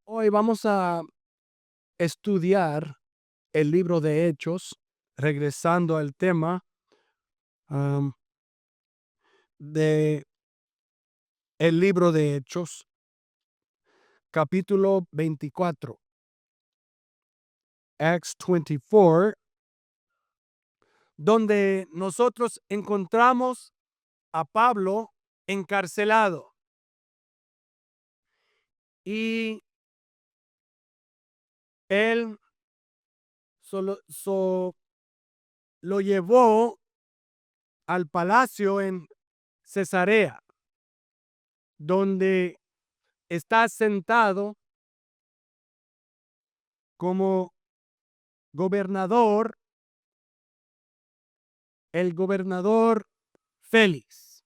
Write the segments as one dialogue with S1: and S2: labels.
S1: Hoy vamos a estudiar el libro de Hechos, regresando al tema am, de el libro de Hechos, capítulo 24, Acts 24, donde nosotros encontramos a Pablo encarcelado y él lo llevó al palacio en Cesarea, donde está sentado como gobernador, el gobernador Félix.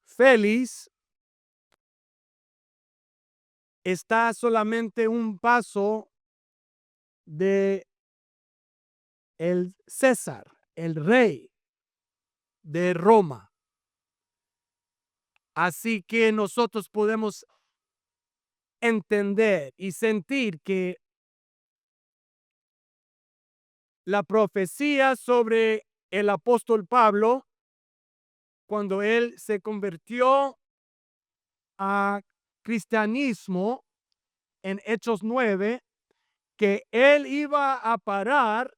S1: Félix está solamente un paso de el César, el rey de Roma. Así que nosotros podemos entender y sentir que la profecía sobre el apóstol Pablo, cuando él se convirtió a cristianismo en Hechos 9, que él iba a parar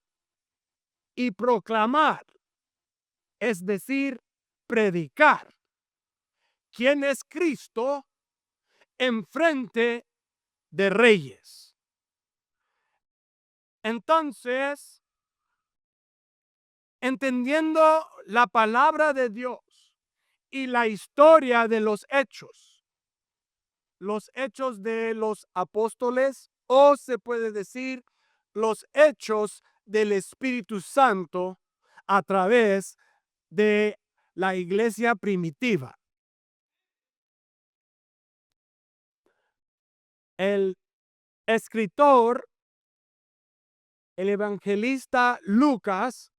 S1: y proclamar, es decir, predicar quién es Cristo en frente de reyes. Entonces, entendiendo la palabra de Dios y la historia de los hechos de los apóstoles, o se puede decir los hechos del Espíritu Santo a través de la iglesia primitiva. El escritor, el evangelista Lucas,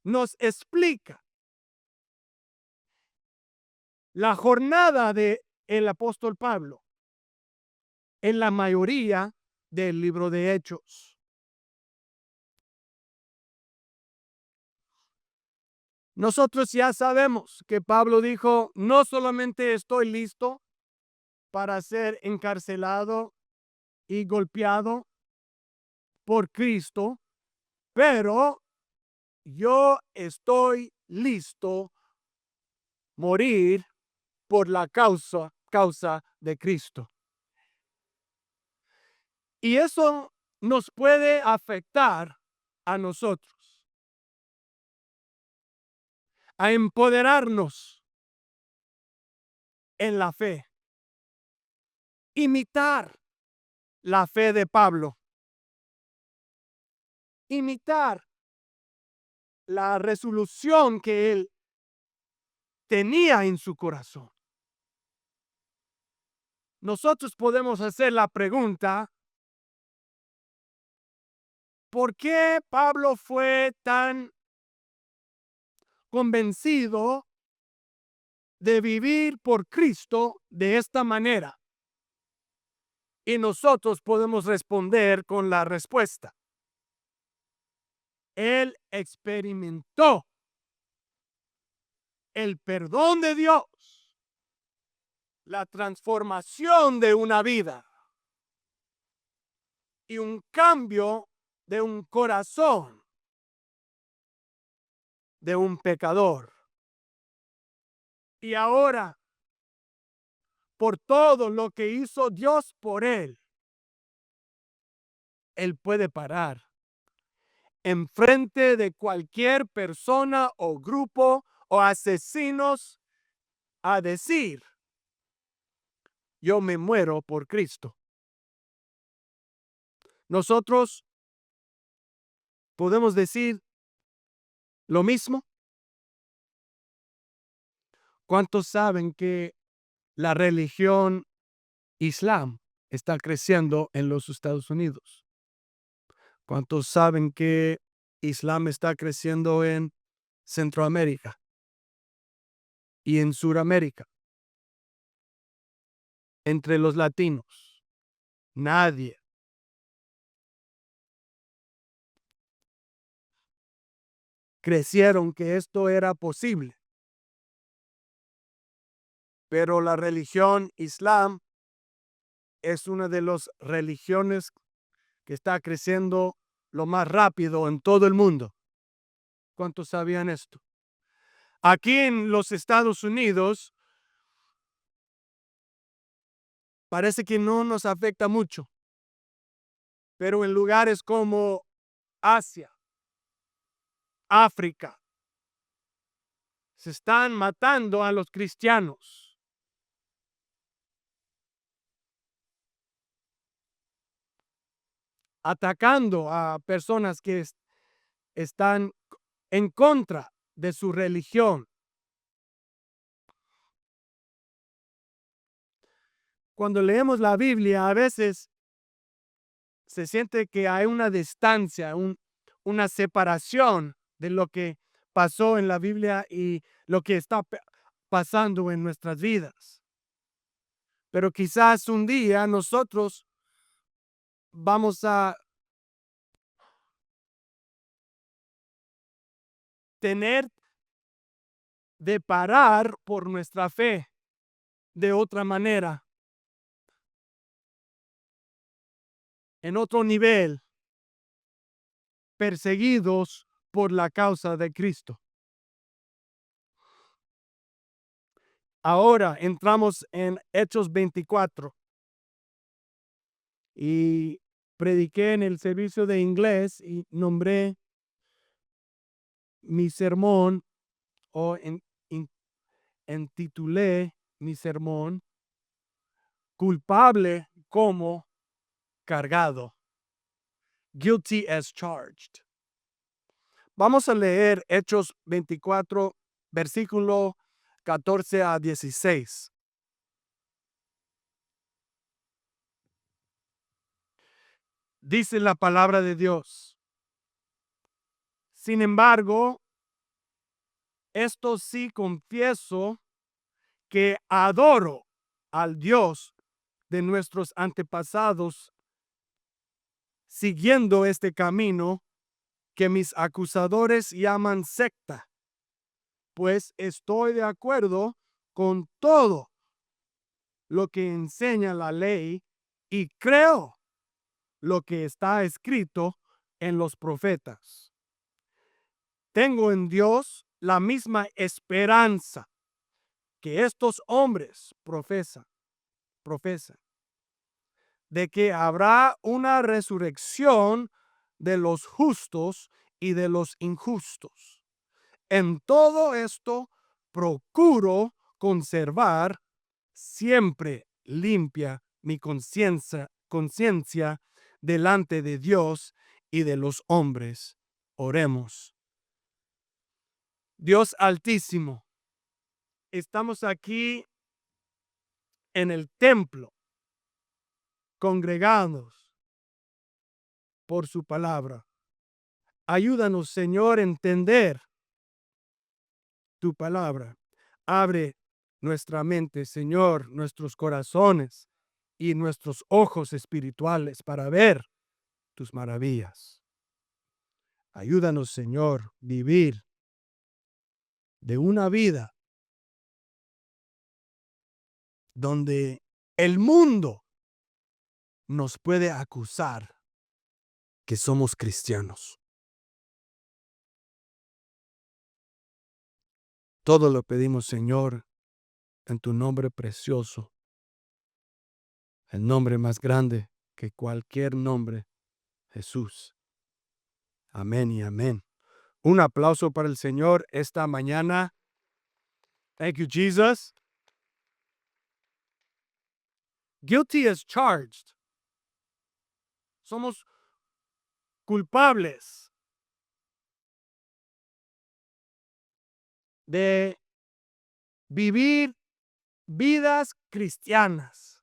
S1: nos explica la jornada de el apóstol Pablo en la mayoría del libro de Hechos. Nosotros ya sabemos que Pablo dijo, no solamente estoy listo para ser encarcelado y golpeado por Cristo, pero yo estoy listo morir por la causa de Cristo. Y eso nos puede afectar a nosotros, a empoderarnos en la fe, imitar la fe de Pablo, imitar la resolución que él tenía en su corazón. Nosotros podemos hacer la pregunta, ¿por qué Pablo fue tan convencido de vivir por Cristo de esta manera? Y nosotros podemos responder con la respuesta. Él experimentó el perdón de Dios, la transformación de una vida y un cambio de un corazón de un pecador. Y ahora, por todo lo que hizo Dios por él puede parar enfrente de cualquier persona o grupo o asesinos a decir, yo me muero por Cristo. Nosotros podemos decir lo mismo. ¿Cuántos saben que la religión Islam está creciendo en los Estados Unidos? ¿Cuántos saben que Islam está creciendo en Centroamérica? y en Sudamérica. Entre los latinos, nadie. Creyeron que esto era posible. Pero la religión islam es una de las religiones que está creciendo lo más rápido en todo el mundo. ¿Cuántos sabían esto? Aquí en los Estados Unidos parece que no nos afecta mucho, pero en lugares como Asia, África, se están matando a los cristianos. Atacando a personas que están en contra de su religión. Cuando leemos la Biblia, a veces se siente que hay una distancia, una separación de lo que pasó en la Biblia y lo que está pasando en nuestras vidas. Pero quizás un día nosotros vamos a tener de parar por nuestra fe de otra manera, en otro nivel, perseguidos por la causa de Cristo. Ahora entramos en Hechos 24 y prediqué en el servicio de inglés y nombré mi sermón o entitulé mi sermón Culpable como cargado. Guilty as charged. Vamos a leer Hechos 24, versículo 14 a 16. Dice la palabra de Dios. Sin embargo, esto sí confieso que adoro al Dios de nuestros antepasados, siguiendo este camino que mis acusadores llaman secta, pues estoy de acuerdo con todo lo que enseña la ley y creo lo que está escrito en los profetas. Tengo en Dios la misma esperanza que estos hombres profesan, de que habrá una resurrección de los justos y de los injustos. En todo esto procuro conservar siempre limpia mi conciencia delante de Dios y de los hombres. Oremos. Dios Altísimo, estamos aquí en el templo, congregados por su palabra. Ayúdanos, Señor, a entender tu palabra. Abre nuestra mente, Señor, nuestros corazones y nuestros ojos espirituales para ver tus maravillas. Ayúdanos, Señor, vivir de una vida donde el mundo nos puede acusar que somos cristianos. Todo lo pedimos, Señor, en tu nombre precioso, el nombre más grande que cualquier nombre, Jesús. Amén y amén. Un aplauso para el Señor esta mañana. Thank you, Jesus. Guilty as charged. Somos culpables de vivir vidas cristianas.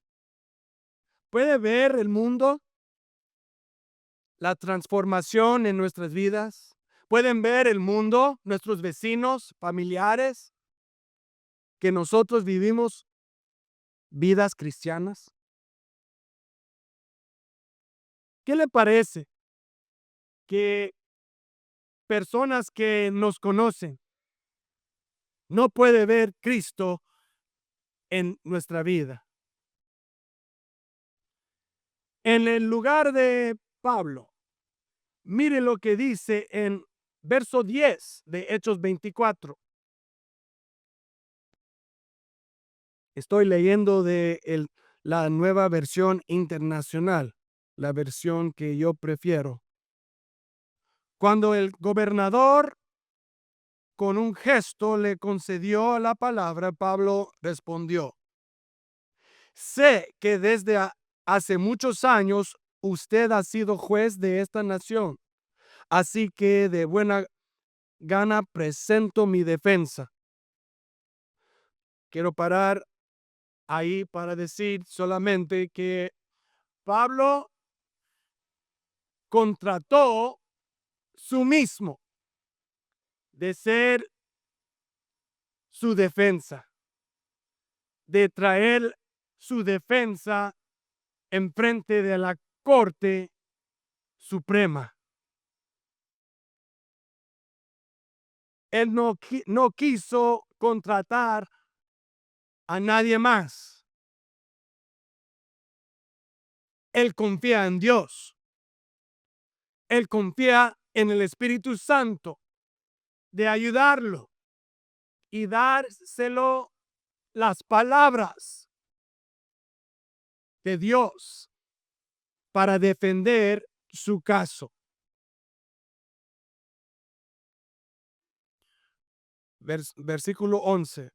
S1: ¿Puede ver el mundo la transformación en nuestras vidas? ¿Pueden ver el mundo, nuestros vecinos, familiares? que nosotros vivimos vidas cristianas? ¿Qué le parece que personas que nos conocen no puede ver Cristo en nuestra vida? En el lugar de Pablo, mire lo que dice en verso 10 de Hechos 24. Estoy leyendo de la nueva versión internacional, la versión que yo prefiero. Cuando el gobernador con un gesto le concedió la palabra, Pablo respondió: sé que desde hace muchos años usted ha sido juez de esta nación, así que de buena gana presento mi defensa. Quiero parar ahí para decir solamente que Pablo contrató su mismo de ser su defensa, de traer su defensa en frente de la Corte Suprema. Él no quiso contratar a nadie más. Él confía en Dios. Él confía en el Espíritu Santo de ayudarlo y dárselo las palabras de Dios para defender su caso. Versículo 11.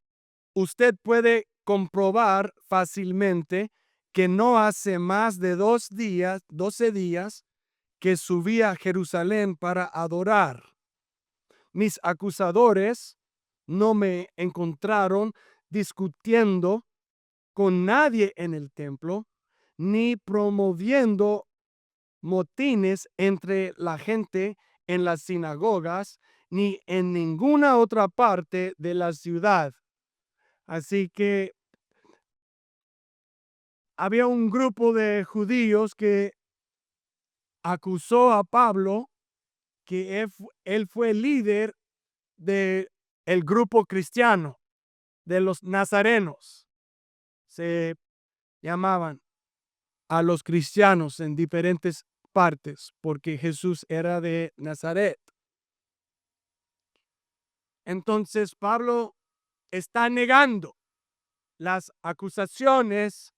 S1: Usted puede comprobar fácilmente que no hace más de 12 días, que subí a Jerusalén para adorar. Mis acusadores no me encontraron discutiendo con nadie en el templo, ni promoviendo motines entre la gente en las sinagogas, ni en ninguna otra parte de la ciudad. Así que había un grupo de judíos que acusó a Pablo que él fue líder del grupo cristiano, de los nazarenos. Se llamaban a los cristianos en diferentes partes porque Jesús era de Nazaret. Entonces Pablo está negando las acusaciones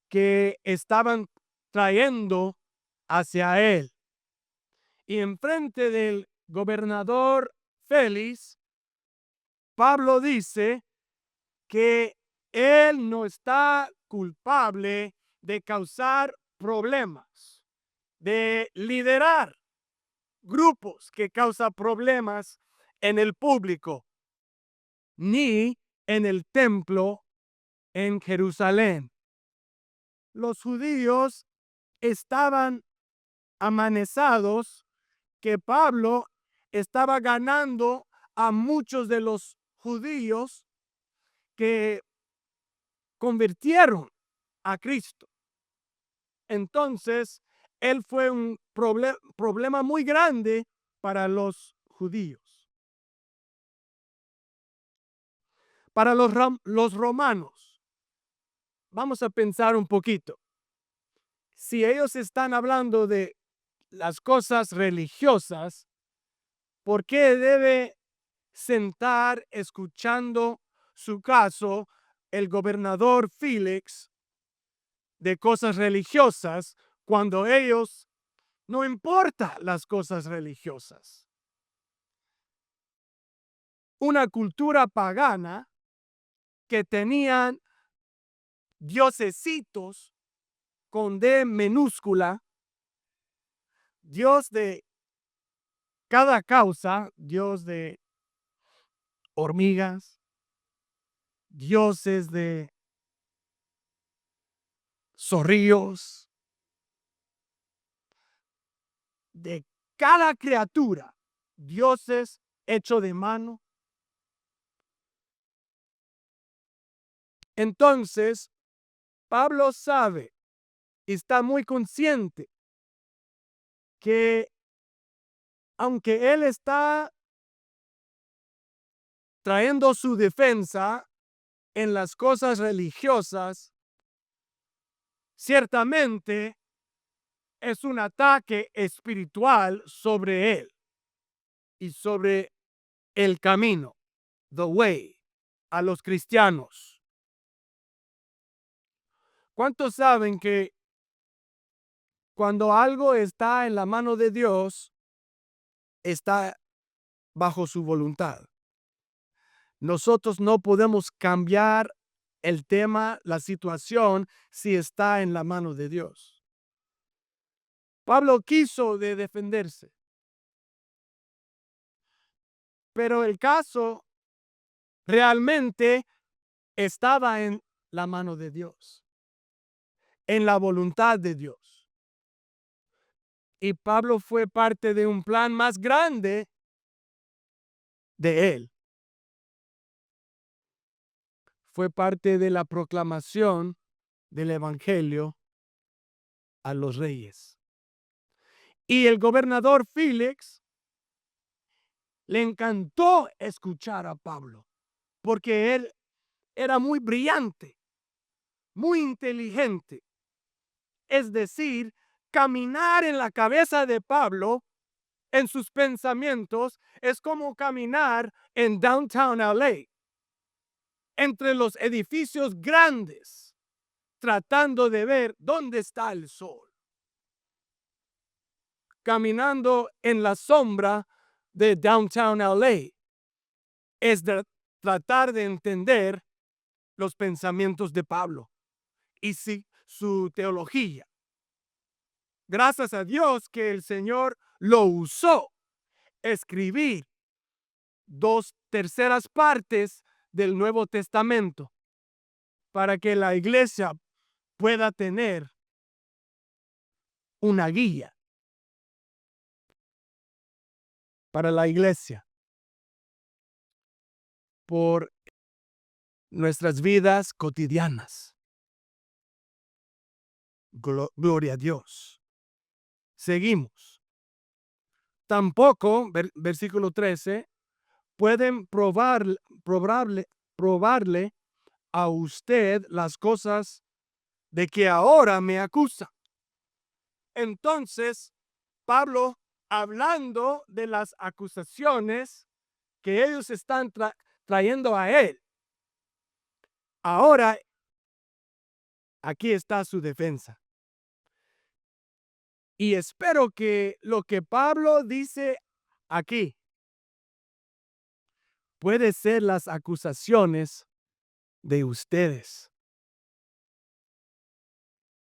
S1: que estaban trayendo hacia él. Y enfrente del gobernador Félix, Pablo dice que él no está culpable de causar problemas, de liderar grupos que causan problemas en el público, ni en el templo en Jerusalén. Los judíos estaban amanezados que Pablo estaba ganando a muchos de los judíos que convirtieron a Cristo. Entonces, él fue un problema muy grande para los judíos. Para los romanos, vamos a pensar un poquito. Si ellos están hablando de las cosas religiosas, ¿por qué debe sentar escuchando su caso el gobernador Félix de cosas religiosas cuando ellos no importa las cosas religiosas? Una cultura pagana que tenían diosesitos con D minúscula, Dios de cada causa, Dios de hormigas, dioses de zorrillos, de cada criatura, dioses hecho de mano. Entonces, Pablo sabe y está muy consciente que aunque él está trayendo su defensa en las cosas religiosas, ciertamente es un ataque espiritual sobre él y sobre el camino, the way, a los cristianos. ¿Cuántos saben que cuando algo está en la mano de Dios, está bajo su voluntad? Nosotros no podemos cambiar el tema, la situación, si está en la mano de Dios. Pablo quiso de defenderse, pero el caso realmente estaba en la mano de Dios, en la voluntad de Dios. Y Pablo fue parte de un plan más grande de él. Fue parte de la proclamación del evangelio a los reyes. Y el gobernador Félix le encantó escuchar a Pablo, porque él era muy brillante, muy inteligente. Es decir, caminar en la cabeza de Pablo, en sus pensamientos, es como caminar en downtown LA, entre los edificios grandes, tratando de ver dónde está el sol. Caminando en la sombra de downtown LA es de tratar de entender los pensamientos de Pablo y su teología. Gracias a Dios que el Señor lo usó escribir 2/3 partes del Nuevo Testamento para que la iglesia pueda tener una guía para la iglesia por nuestras vidas cotidianas. Gloria a Dios. Seguimos. Tampoco, versículo 13, pueden probarle a usted las cosas de que ahora me acusa. Entonces, Pablo, hablando de las acusaciones que ellos están trayendo a él, ahora aquí está su defensa. Y espero que lo que Pablo dice aquí puede ser las acusaciones de ustedes,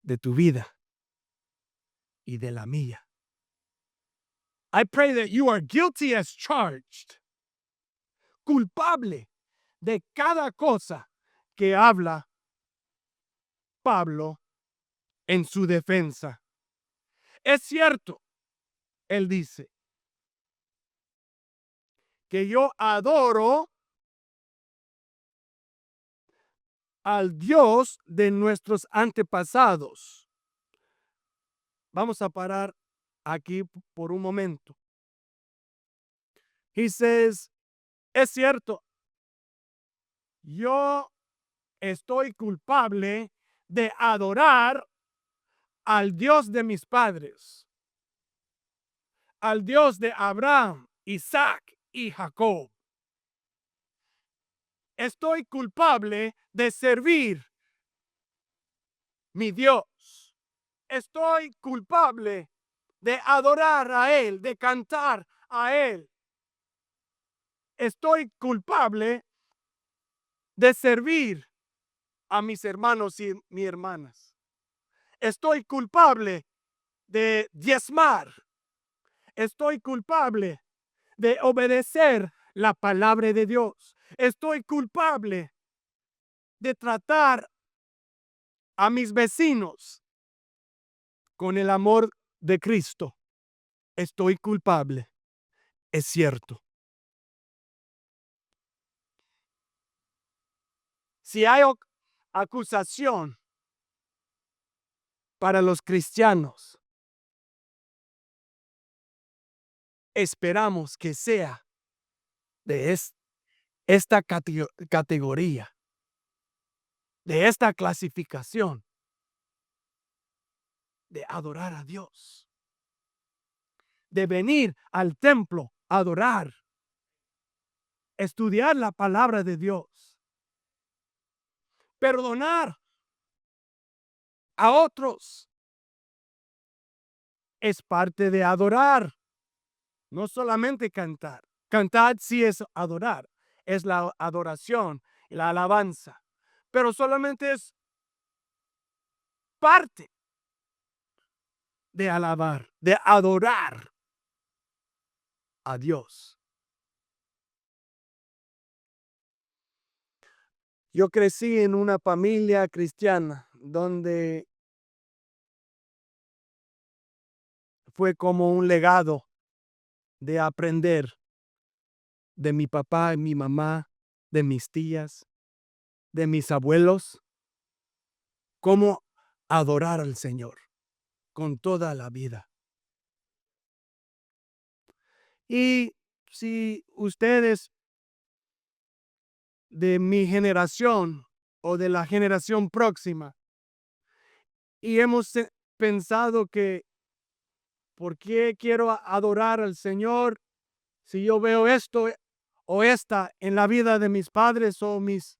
S1: de tu vida y de la mía. I pray that you are guilty as charged, culpable de cada cosa que habla Pablo en su defensa. Es cierto, él dice, que yo adoro al Dios de nuestros antepasados. Vamos a parar aquí por un momento. He says, es cierto, yo estoy culpable de adorar al Dios de mis padres, al Dios de Abraham, Isaac y Jacob. Estoy culpable de servir mi Dios. Estoy culpable de adorar a Él, de cantar a Él. Estoy culpable de servir a mis hermanos y mis hermanas. Estoy culpable de diezmar. Estoy culpable de obedecer la palabra de Dios. Estoy culpable de tratar a mis vecinos con el amor de Cristo. Estoy culpable. Es cierto. Si hay acusación para los cristianos. Esperamos que sea de esta categoría, de esta clasificación, de adorar a Dios, de venir al templo a adorar, estudiar la palabra de Dios, perdonar a otros. Es parte de adorar, no solamente cantar. Cantar sí es adorar, es la adoración y la alabanza, pero solamente es parte de alabar, de adorar a Dios. Yo crecí en una familia cristiana donde fue como un legado de aprender de mi papá y mi mamá, de mis tías, de mis abuelos, cómo adorar al Señor con toda la vida. Y si ustedes de mi generación o de la generación próxima y hemos pensado que ¿por qué quiero adorar al Señor si yo veo esto o esta en la vida de mis padres o mis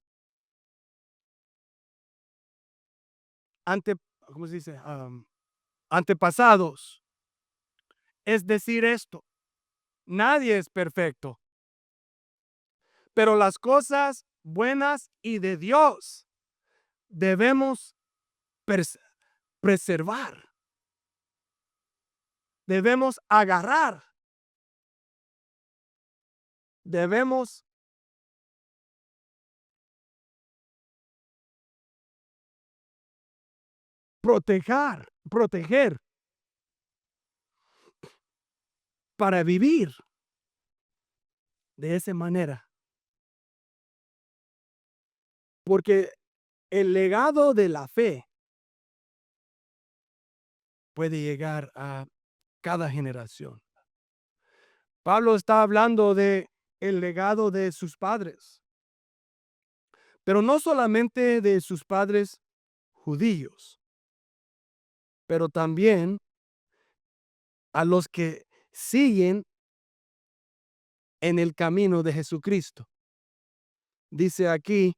S1: ante, ¿cómo se dice? Antepasados? Es decir esto, nadie es perfecto, pero las cosas buenas y de Dios debemos preservar, debemos agarrar, debemos proteger para vivir de esa manera. Porque el legado de la fe puede llegar a cada generación. Pablo está hablando de el legado de sus padres, pero no solamente de sus padres judíos, pero también a los que siguen en el camino de Jesucristo. Dice aquí,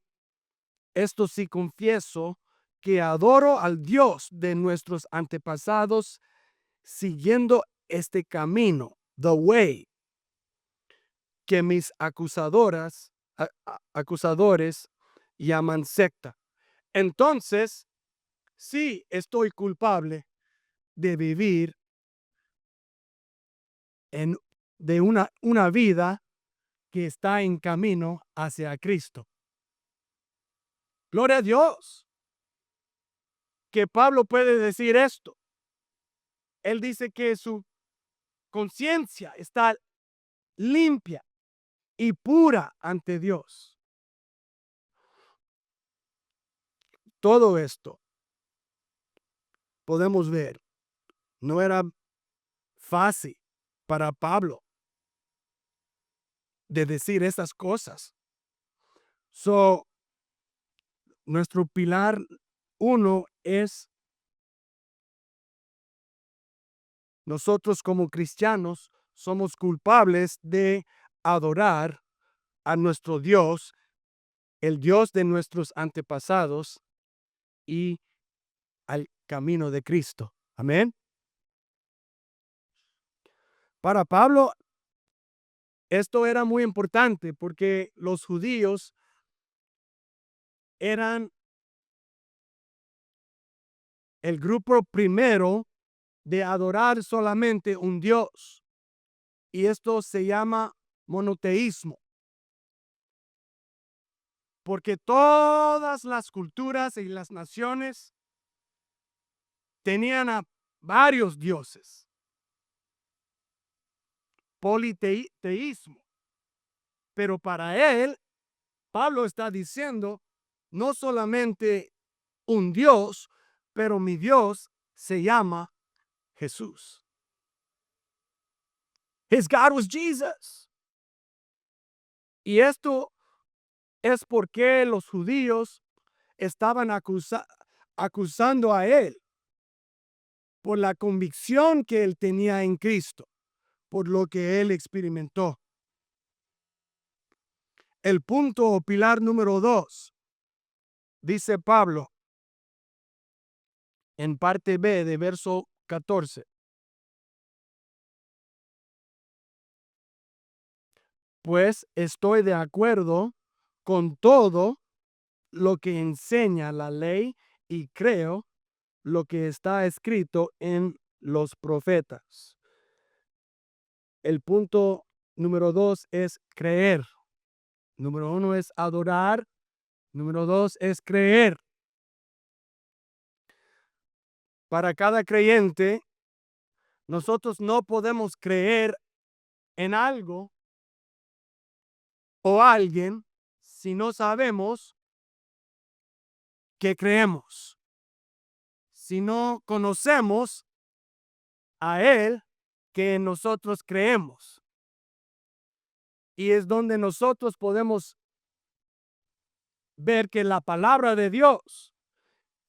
S1: esto sí confieso que adoro al Dios de nuestros antepasados siguiendo este camino, the way, que mis acusadores llaman secta. Entonces, sí estoy culpable de vivir en, de una vida que está en camino hacia Cristo. Gloria a Dios que Pablo puede decir esto. Él dice que su conciencia está limpia y pura ante Dios. Todo esto podemos ver, no era fácil para Pablo de decir esas cosas. So, nuestro pilar uno es nosotros como cristianos somos culpables de adorar a nuestro Dios, el Dios de nuestros antepasados y al camino de Cristo. Amén. Para Pablo, esto era muy importante porque los judíos eran el grupo primero de adorar solamente un Dios. Y esto se llama monoteísmo. Porque todas las culturas y las naciones tenían a varios dioses. Politeísmo. Pero para él, Pablo está diciendo no solamente un Dios, pero mi Dios se llama Jesús. His God was Jesus. Y esto es porque los judíos estaban acusando a él por la convicción que él tenía en Cristo, por lo que él experimentó. El punto o pilar número 2, dice Pablo en parte B de verso 14. Pues estoy de acuerdo con todo lo que enseña la ley y creo lo que está escrito en los profetas. El punto número 2 es creer. Número 1 es adorar. Número 2 es creer. Para cada creyente, nosotros no podemos creer en algo o alguien si no sabemos que creemos. Si no conocemos a Él que nosotros creemos. Y es donde nosotros podemos ver que la palabra de Dios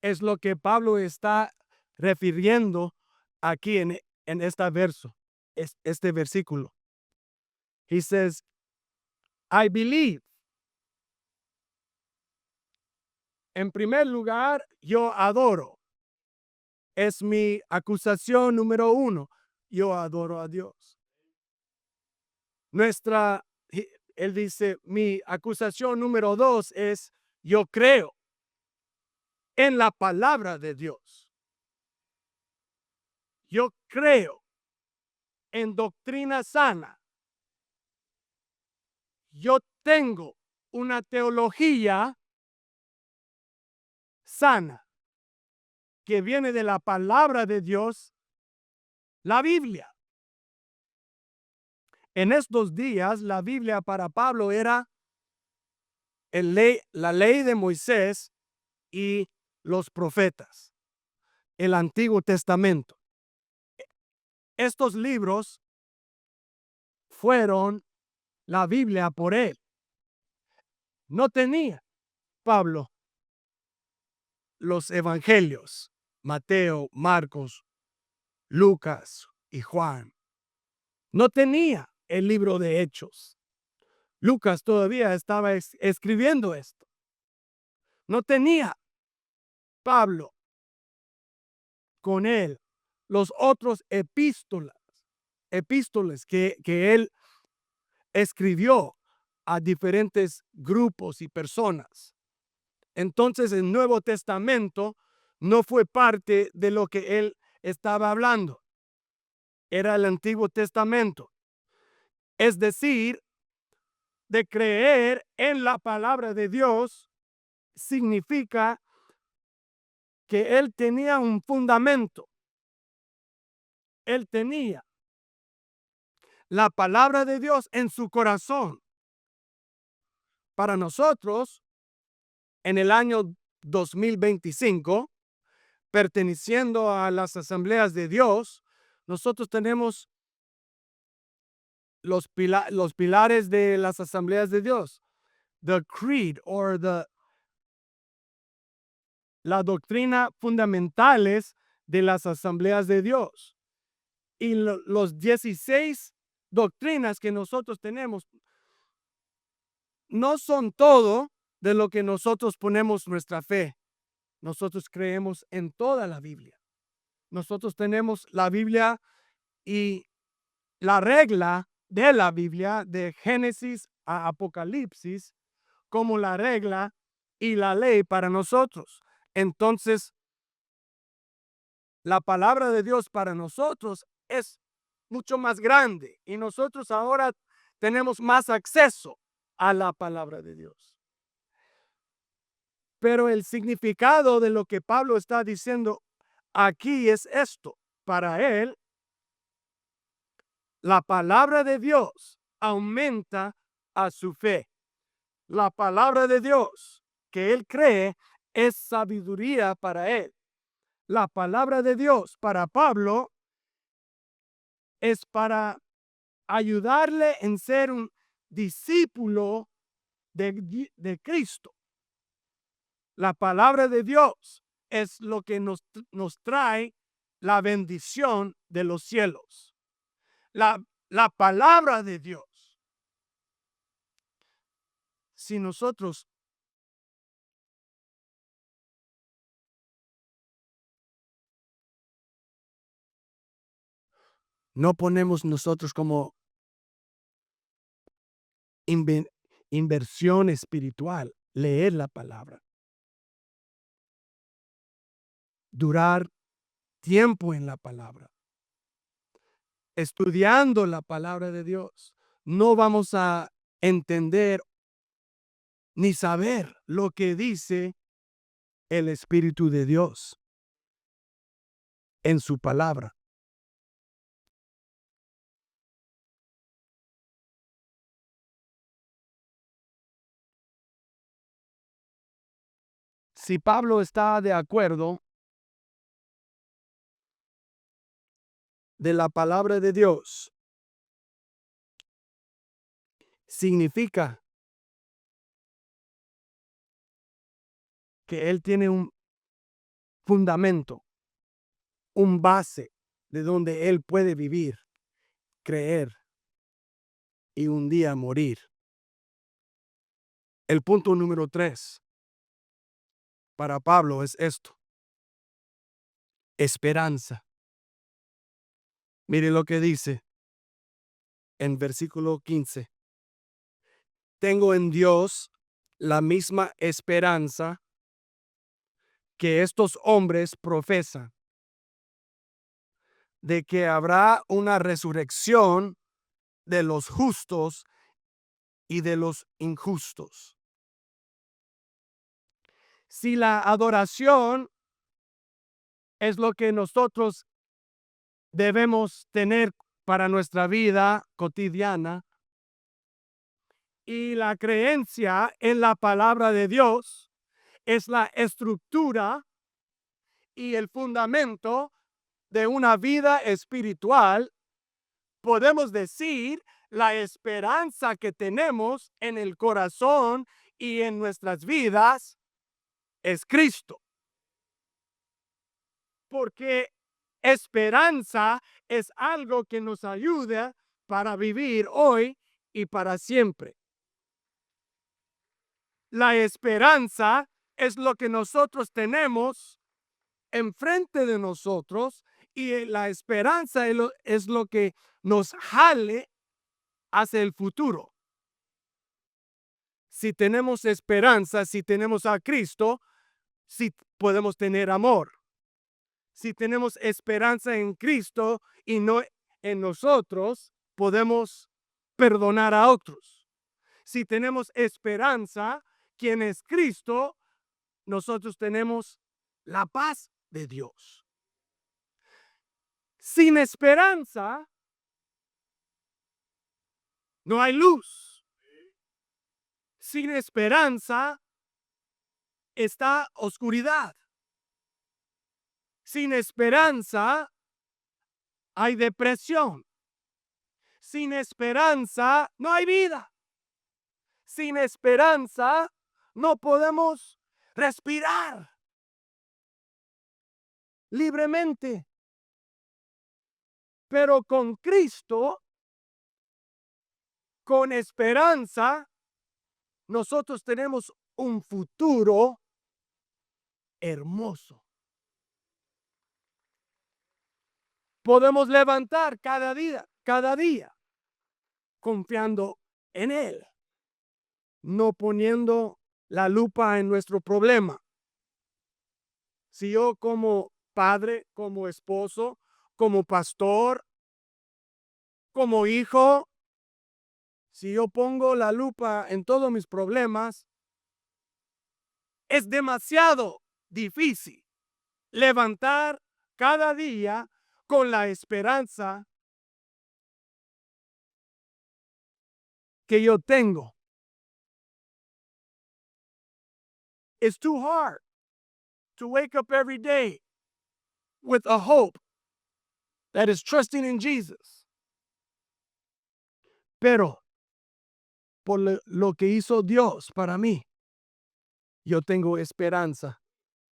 S1: es lo que Pablo está refiriendo aquí en este verso, este versículo. He says, I believe. En primer lugar, yo adoro. Es mi acusación número 1. Yo adoro a Dios. Él dice, mi acusación número 2 es, yo creo en la palabra de Dios. Yo creo en doctrina sana. Yo tengo una teología sana que viene de la palabra de Dios, la Biblia. En estos días, la Biblia para Pablo era la ley de Moisés y los profetas, el Antiguo Testamento. Estos libros fueron la Biblia por él. No tenía Pablo los evangelios, Mateo, Marcos, Lucas y Juan. No tenía el libro de Hechos. Lucas todavía estaba escribiendo esto. No tenía Pablo con él los otros epístolas que él escribió a diferentes grupos y personas. Entonces el Nuevo Testamento no fue parte de lo que él estaba hablando. Era el Antiguo Testamento. Es decir, de creer en la palabra de Dios significa que él tenía un fundamento. Él tenía la palabra de Dios en su corazón. Para nosotros, en el año 2025, perteneciendo a las asambleas de Dios, nosotros tenemos los pilares de las asambleas de Dios. The creed or la doctrina fundamentales de las asambleas de Dios. Y los 16 doctrinas que nosotros tenemos no son todo de lo que nosotros ponemos nuestra fe. Nosotros creemos en toda la Biblia. Nosotros tenemos la Biblia y la regla de la Biblia, de Génesis a Apocalipsis, como la regla y la ley para nosotros. Entonces, la palabra de Dios para nosotros es mucho más grande y nosotros ahora tenemos más acceso a la palabra de Dios. Pero el significado de lo que Pablo está diciendo aquí es esto. Para él, la palabra de Dios aumenta a su fe. La palabra de Dios que él cree es sabiduría para él. La palabra de Dios para Pablo es para ayudarle en ser un discípulo de Cristo. La palabra de Dios es lo que nos trae la bendición de los cielos. La palabra de Dios. Si nosotros no ponemos nosotros como inversión espiritual, leer la palabra, durar tiempo en la palabra, estudiando la palabra de Dios, no vamos a entender ni saber lo que dice el Espíritu de Dios en su palabra. Si Pablo está de acuerdo de la palabra de Dios, significa que él tiene un fundamento, un base de donde él puede vivir, creer y un día morir. El punto número 3 para Pablo es esto: esperanza. Mire lo que dice en versículo 15. Tengo en Dios la misma esperanza que estos hombres profesan, de que habrá una resurrección de los justos y de los injustos. Si la adoración es lo que nosotros debemos tener para nuestra vida cotidiana y la creencia en la palabra de Dios es la estructura y el fundamento de una vida espiritual, podemos decir la esperanza que tenemos en el corazón y en nuestras vidas es Cristo. Porque esperanza es algo que nos ayuda para vivir hoy y para siempre. La esperanza es lo que nosotros tenemos enfrente de nosotros y la esperanza es lo que nos jale hacia el futuro. Si tenemos esperanza, si tenemos a Cristo, si podemos tener amor. Si tenemos esperanza en Cristo y no en nosotros, podemos perdonar a otros. Si tenemos esperanza, quien es Cristo, nosotros tenemos la paz de Dios. Sin esperanza, no hay luz. Sin esperanza, está oscuridad. Sin esperanza, hay depresión. Sin esperanza, no hay vida. Sin esperanza, no podemos respirar libremente. Pero con Cristo, con esperanza, nosotros tenemos un futuro hermoso. Podemos levantar cada día, confiando en Él, no poniendo la lupa en nuestro problema. Si yo como padre, como esposo, como pastor, como hijo, si yo pongo la lupa en todos mis problemas, es demasiado difícil levantar cada día con la esperanza que yo tengo. It's too hard to wake up every day with a hope that is trusting in Jesus. Pero por lo que hizo Dios para mí, yo tengo esperanza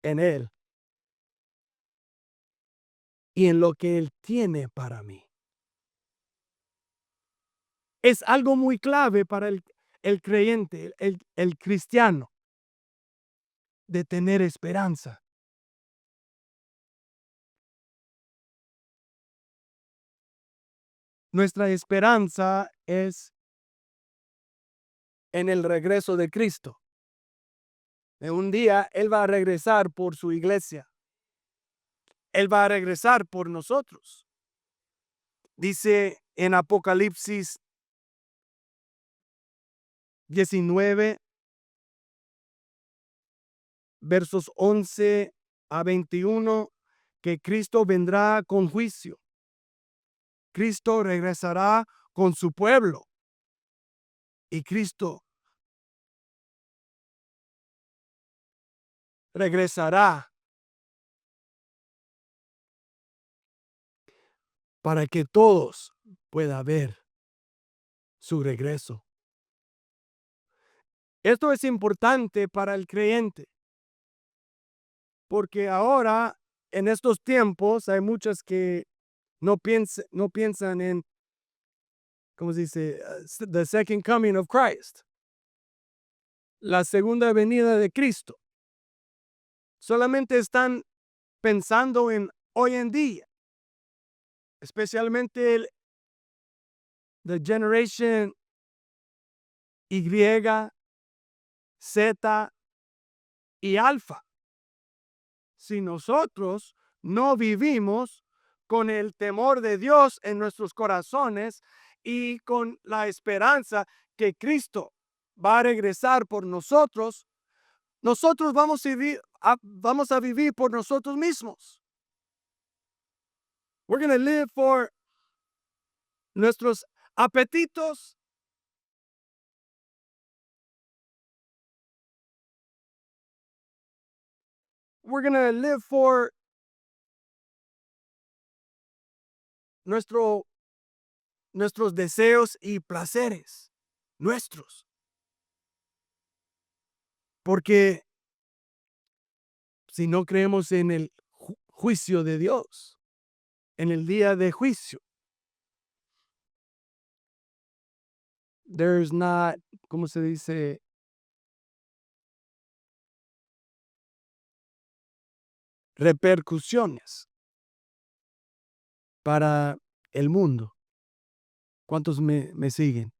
S1: en Él y en lo que Él tiene para mí. Es algo muy clave para el creyente, el cristiano, de tener esperanza. Nuestra esperanza es en el regreso de Cristo. Un día Él va a regresar por su iglesia. Él va a regresar por nosotros. Dice en Apocalipsis 19, versos 11 a 21, que Cristo vendrá con juicio. Cristo regresará con su pueblo. Y Cristo regresará para que todos puedan ver su regreso. Esto es importante para el creyente, porque ahora, en estos tiempos, hay muchos que no piensan en, ¿cómo se dice? The second coming of Christ. La segunda venida de Cristo. Solamente están pensando en hoy en día, especialmente the generation Y, Z y alfa. Si nosotros no vivimos con el temor de Dios en nuestros corazones y con la esperanza que Cristo va a regresar por nosotros, nosotros vamos a vivir por nosotros mismos. We're going to live for nuestros apetitos. We're going to live for nuestros deseos y placeres nuestros. Porque si no creemos en el juicio de Dios, en el día de juicio, there's not, ¿cómo se dice? Repercusiones para el mundo. ¿Cuántos me siguen?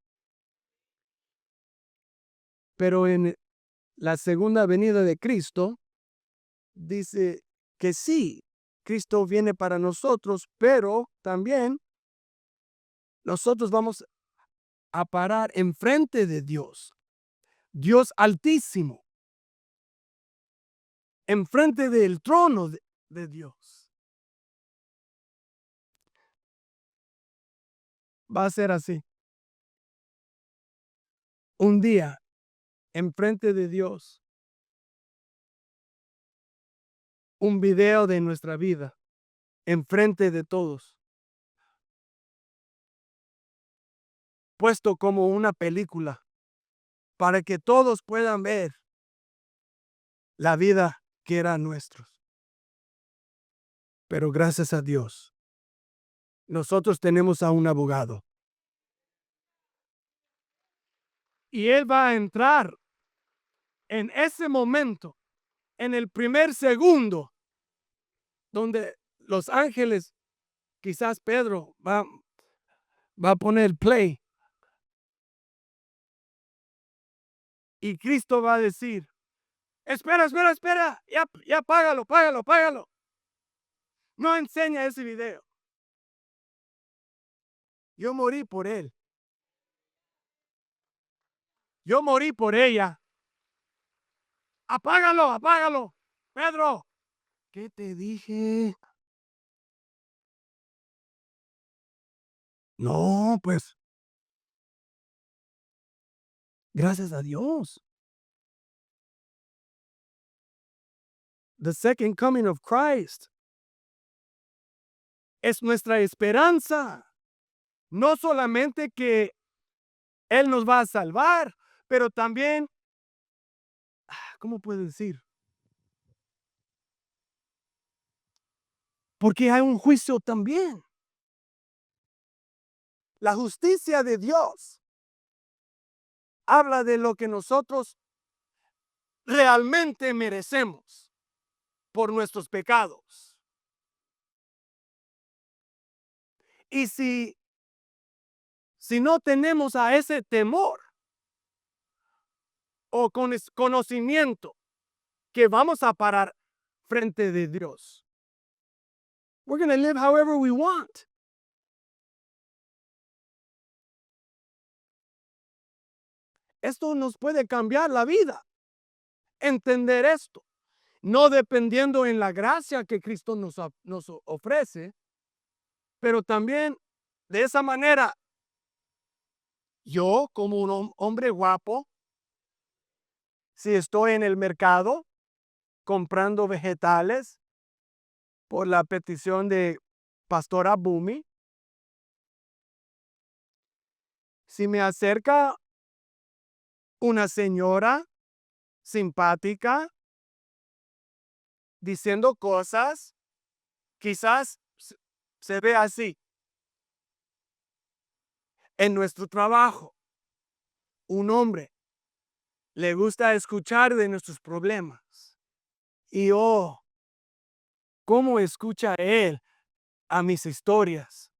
S1: Pero en la segunda venida de Cristo, dice que sí, Cristo viene para nosotros, pero también nosotros vamos a parar enfrente de Dios, Dios altísimo, enfrente del trono de Dios. Va a ser así. Un día, enfrente de Dios, un video de nuestra vida, enfrente de todos, puesto como una película, para que todos puedan ver la vida que era nuestra. Pero gracias a Dios, nosotros tenemos a un abogado. Y Él va a entrar en ese momento, en el primer segundo, donde los ángeles, quizás Pedro va a poner play. Y Cristo va a decir, espera, ya págalo. No enseña ese video. Yo morí por él. Yo morí por ella. Apágalo. Pedro, ¿qué te dije? No, pues, gracias a Dios. The second coming of Christ es nuestra esperanza. No solamente que Él nos va a salvar, pero también, ¿cómo puedo decir? Porque hay un juicio también. La justicia de Dios habla de lo que nosotros realmente merecemos por nuestros pecados. Y si no tenemos a ese temor o conocimiento que vamos a parar frente de Dios, we're going to live however we want. Esto nos puede cambiar la vida. Entender esto, no dependiendo en la gracia que Cristo nos ofrece, pero también de esa manera, yo como un hombre guapo, si estoy en el mercado comprando vegetales por la petición de Pastora Bumi, si me acerca una señora simpática diciendo cosas, quizás se ve así. En nuestro trabajo, un hombre le gusta escuchar de nuestros problemas. Y ¿cómo escucha él a mis historias?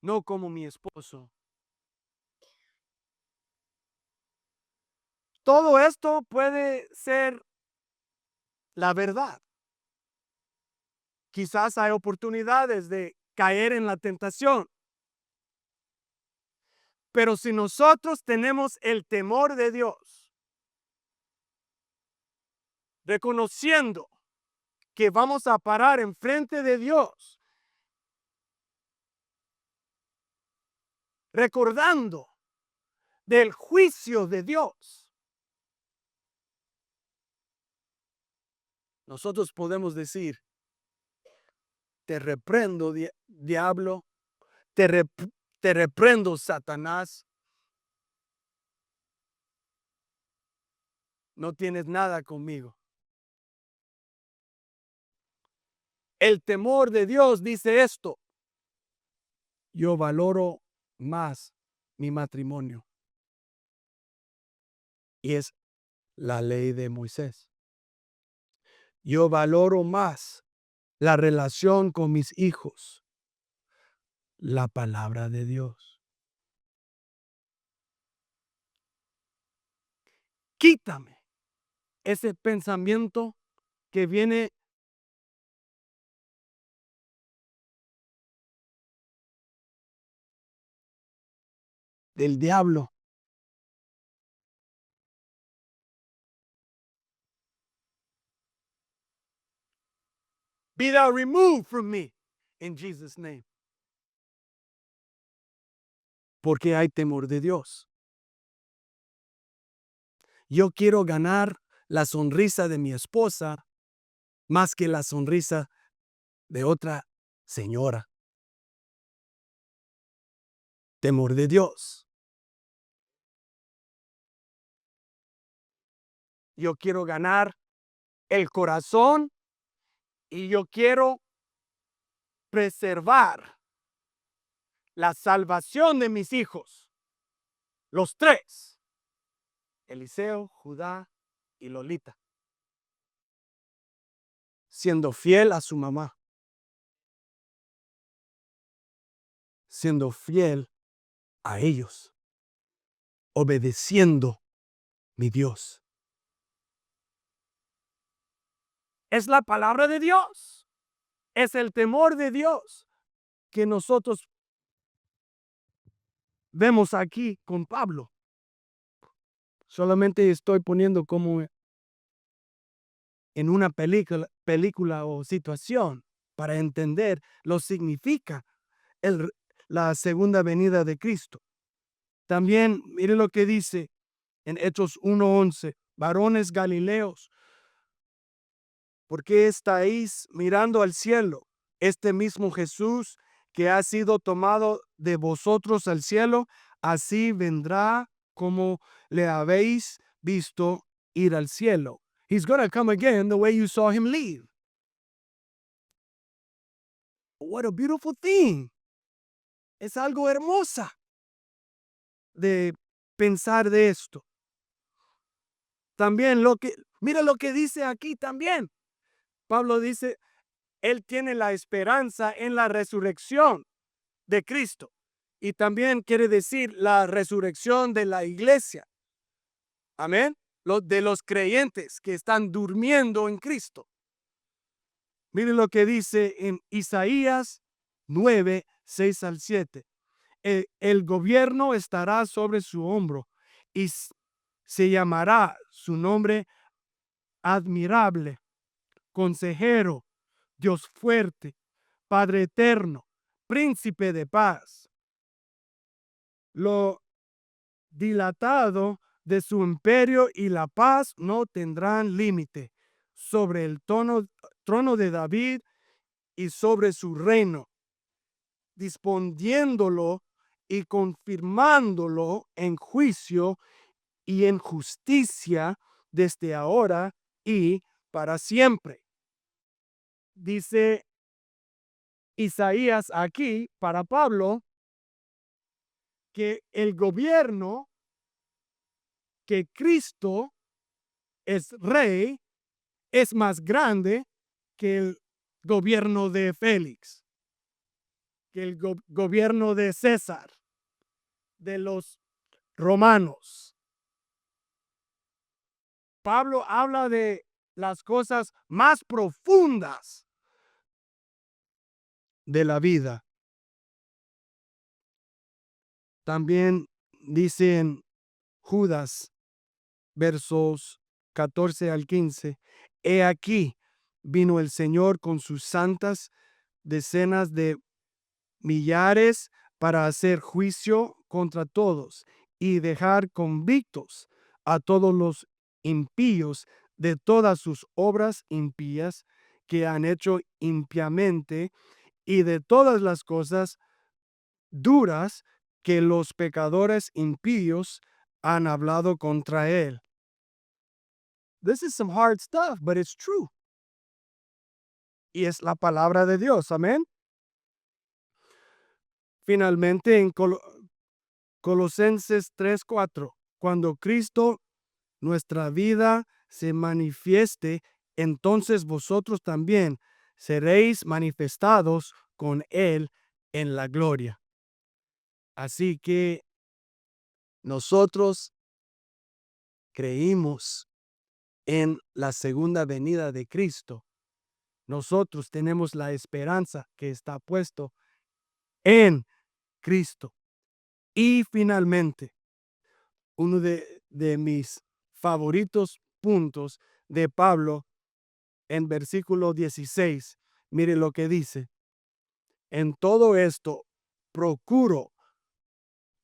S1: No como mi esposo. Todo esto puede ser la verdad. Quizás hay oportunidades de caer en la tentación. Pero si nosotros tenemos el temor de Dios, reconociendo que vamos a parar enfrente de Dios, recordando del juicio de Dios, nosotros podemos decir, te reprendo, diablo, te reprendo, Satanás. No tienes nada conmigo. El temor de Dios dice esto. Yo valoro más mi matrimonio. Y es la ley de Moisés. Yo valoro más la relación con mis hijos. La palabra de Dios. Quítame ese pensamiento que viene del diablo. Be thou removed from me in Jesus' name. Porque hay temor de Dios. Yo quiero ganar la sonrisa de mi esposa más que la sonrisa de otra señora. Temor de Dios. Yo quiero ganar el corazón y yo quiero preservar la salvación de mis hijos. Los tres. Eliseo, Judá y Lolita. Siendo fiel a su mamá. Siendo fiel a ellos. Obedeciendo mi Dios. Es la palabra de Dios. Es el temor de Dios que nosotros vemos aquí con Pablo. Solamente estoy poniendo como en una película o situación para entender lo que significa la segunda venida de Cristo. También, mire lo que dice en Hechos 1:11, varones galileos, ¿Por qué estáis mirando al cielo? Este mismo Jesús que ha sido tomado de vosotros al cielo, así vendrá como le habéis visto ir al cielo. He's going to come again the way you saw him leave. What a beautiful thing. Es algo hermosa de pensar de esto. También mira lo que dice aquí también. Pablo dice, él tiene la esperanza en la resurrección de Cristo. Y también quiere decir la resurrección de la iglesia. Amén. De los creyentes que están durmiendo en Cristo. Miren lo que dice en Isaías 9, 6 al 7. El gobierno estará sobre su hombro y se llamará su nombre admirable, consejero, Dios fuerte, Padre eterno, príncipe de paz. Lo dilatado de su imperio y la paz no tendrán límite sobre el trono de David y sobre su reino, disponiéndolo y confirmándolo en juicio y en justicia desde ahora y para siempre. Dice Isaías aquí para Pablo que el gobierno, que Cristo es rey, es más grande que el gobierno de Félix, que el gobierno de César, de los romanos. Pablo habla de las cosas más profundas de la vida. También dice en Judas, versos 14 al 15, he aquí, vino el Señor con sus santas decenas de millares para hacer juicio contra todos y dejar convictos a todos los impíos de todas sus obras impías que han hecho impiamente y de todas las cosas duras que los pecadores impíos han hablado contra él. This is some hard stuff, but it's true. Y es la palabra de Dios, amén. Finalmente, en Colosenses 3:4, cuando Cristo, nuestra vida, se manifieste, entonces vosotros también seréis manifestados con Él en la gloria. Así que nosotros creímos en la segunda venida de Cristo. Nosotros tenemos la esperanza que está puesto en Cristo. Y finalmente, uno de mis favoritos puntos de Pablo en versículo 16, mire lo que dice. En todo esto, procuro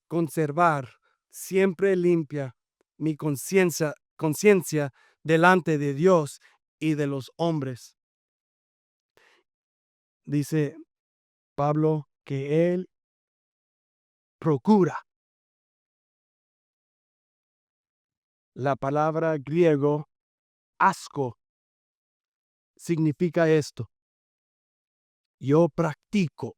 S1: conservar siempre limpia mi conciencia delante de Dios y de los hombres. Dice Pablo que él procura. La palabra griego asco significa esto. Yo practico.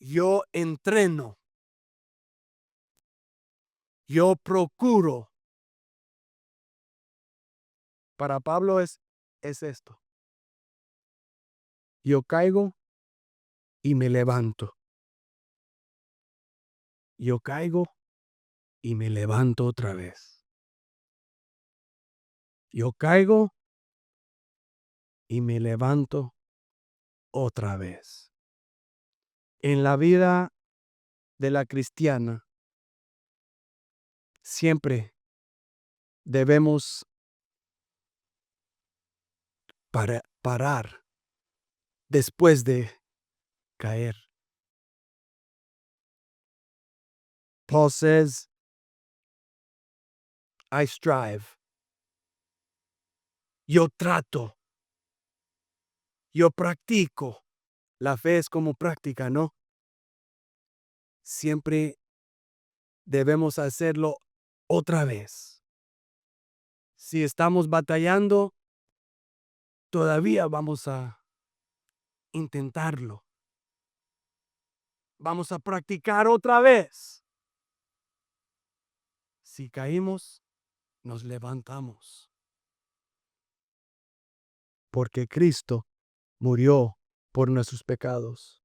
S1: Yo entreno. Yo procuro. Para Pablo es esto. Yo caigo y me levanto. Yo caigo y me levanto otra vez. Yo caigo y me levanto otra vez. En la vida de la cristiana, siempre debemos parar después de caer. Paul says, I strive yo trato, yo practico. La fe es como práctica, ¿no? Siempre debemos hacerlo otra vez. Si estamos batallando, todavía vamos a intentarlo. Vamos a practicar otra vez. Si caímos, nos levantamos. Porque Cristo murió por nuestros pecados.